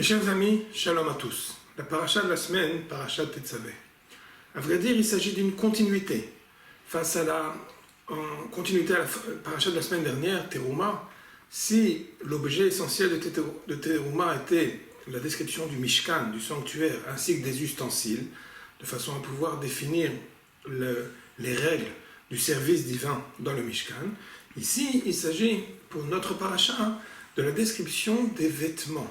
chers amis, shalom à tous. La paracha de la semaine, paracha Tetzavé. À vrai dire, il s'agit d'une continuité. Face à la paracha de la semaine dernière, Teruma, si l'objet essentiel de Teruma était la description du Mishkan, du sanctuaire, ainsi que des ustensiles, de façon à pouvoir définir les règles du service divin dans le Mishkan, ici, il s'agit, pour notre paracha, de la description des vêtements,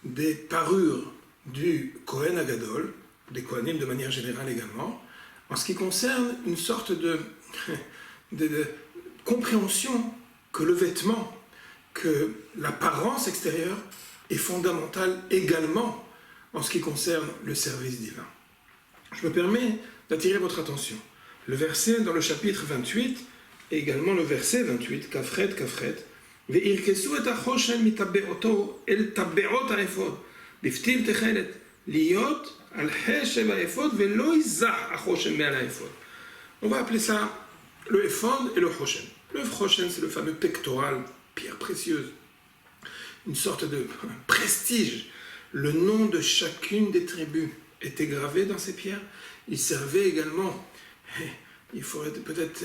des parures du Kohen Agadol, des Kohanim de manière générale également, en ce qui concerne une sorte de compréhension que le vêtement, que l'apparence extérieure est fondamentale également en ce qui concerne le service divin. Je me permets d'attirer votre attention. Le verset dans le chapitre 28 et également le verset 28, Kafret, וירקסו את החושן מטבעותו אל טבעות האפוד, בפתיל תכלת, להיות על חשב האפוד ולא יזח החושן מעל האפוד. On va appeler ça le éphod et le choshen. Le choshen, c'est le fameux pectoral, pierre précieuse, une sorte de prestige. Le nom de chacune des tribus était gravé dans ces pierres. Il servait également, il faudrait peut-être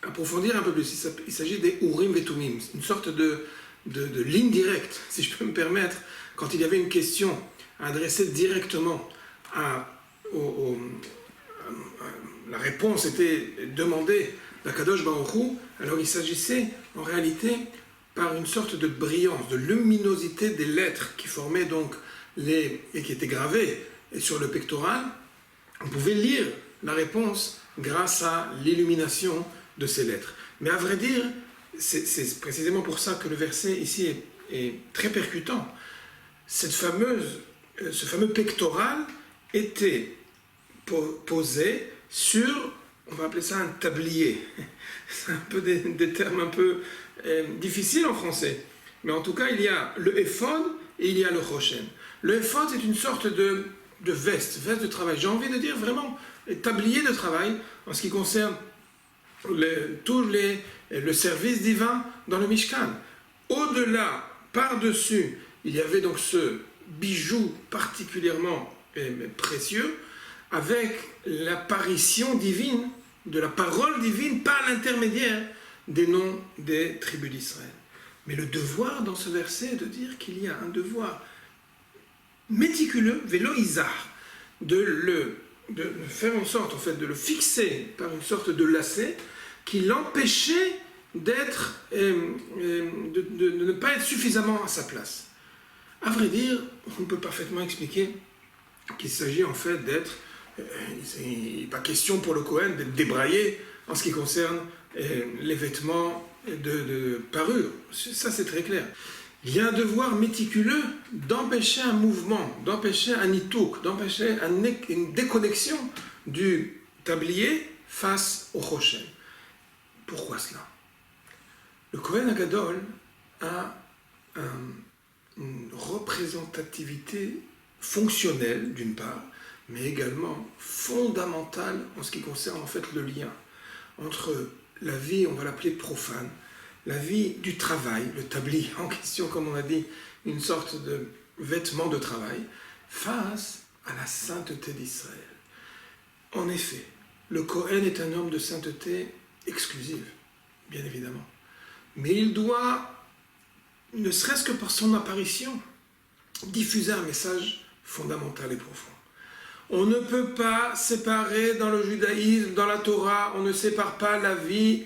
approfondir un peu plus, il s'agit des Urim et Tumim, une sorte de ligne directe, si je peux me permettre, quand il y avait une question à adresser directement la réponse était demandée d'Akadosh Baruch Hu, alors il s'agissait en réalité par une sorte de brillance, de luminosité des lettres qui formaient donc et qui étaient gravées sur le pectoral. On pouvait lire la réponse grâce à l'illumination de ces lettres. Mais à vrai dire, c'est précisément pour ça que le verset ici est très percutant. Ce fameux pectoral était posé sur, on va appeler ça un tablier. C'est un peu des termes un peu difficiles en français. Mais en tout cas, il y a le éphod et il y a le choshen. Le éphod, c'est une sorte de veste de travail. J'ai envie de dire vraiment tablier de travail en ce qui concerne le service divin dans le Mishkan. Au-delà, par-dessus, il y avait donc ce bijou particulièrement précieux avec l'apparition divine, de la parole divine par l'intermédiaire des noms des tribus d'Israël. Mais le devoir dans ce verset est de dire qu'il y a un devoir méticuleux, vélo isar, de faire en sorte, en fait, de le fixer par une sorte de lacet qui l'empêchait d'être, de ne pas être suffisamment à sa place. À vrai dire, on peut parfaitement expliquer qu'il s'agit en fait d'être, il n'est pas question pour le Kohen d'être débraillé en ce qui concerne les vêtements de parure. Ça, c'est très clair. Il y a un devoir méticuleux d'empêcher un mouvement, d'empêcher un itouk, d'empêcher une déconnexion du tablier face au choshen. Pourquoi cela? Le Kohen Agadol a une représentativité fonctionnelle d'une part, mais également fondamentale en ce qui concerne en fait le lien entre la vie, on va l'appeler profane, la vie du travail, le tablier en question, comme on a dit, une sorte de vêtement de travail, face à la sainteté d'Israël. En effet, le Kohen est un homme de sainteté exclusive, bien évidemment. Mais il doit, ne serait-ce que par son apparition, diffuser un message fondamental et profond. On ne peut pas séparer dans le judaïsme, dans la Torah, on ne sépare pas la vie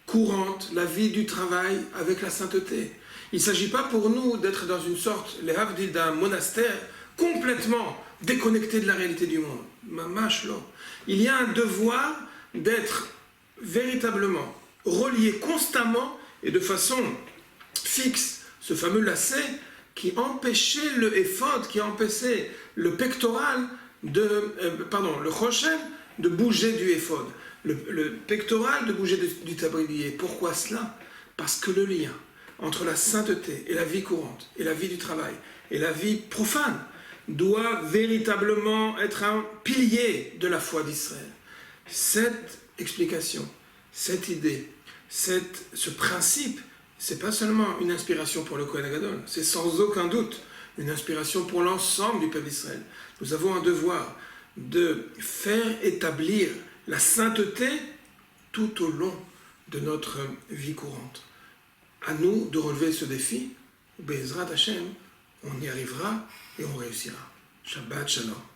courante, la vie du travail avec la sainteté. Il ne s'agit pas pour nous d'être dans une sorte, les havdil d'un monastère complètement déconnecté de la réalité du monde. Mamashlo. Il y a un devoir d'être véritablement relié constamment et de façon fixe, ce fameux lacet qui empêchait le éphod, qui empêchait le pectoral, le choshen de bouger du éphod. Le pectoral de bouger du tablier. Pourquoi cela? Parce que le lien entre la sainteté et la vie courante, et la vie du travail, et la vie profane, doit véritablement être un pilier de la foi d'Israël. Cette explication, cette idée, ce principe, c'est pas seulement une inspiration pour le Kohen Gadol, c'est sans aucun doute une inspiration pour l'ensemble du peuple d'Israël. Nous avons un devoir de faire établir la sainteté tout au long de notre vie courante. À nous de relever ce défi. Be'ezrat Hashem, on y arrivera et on réussira. Shabbat Shalom.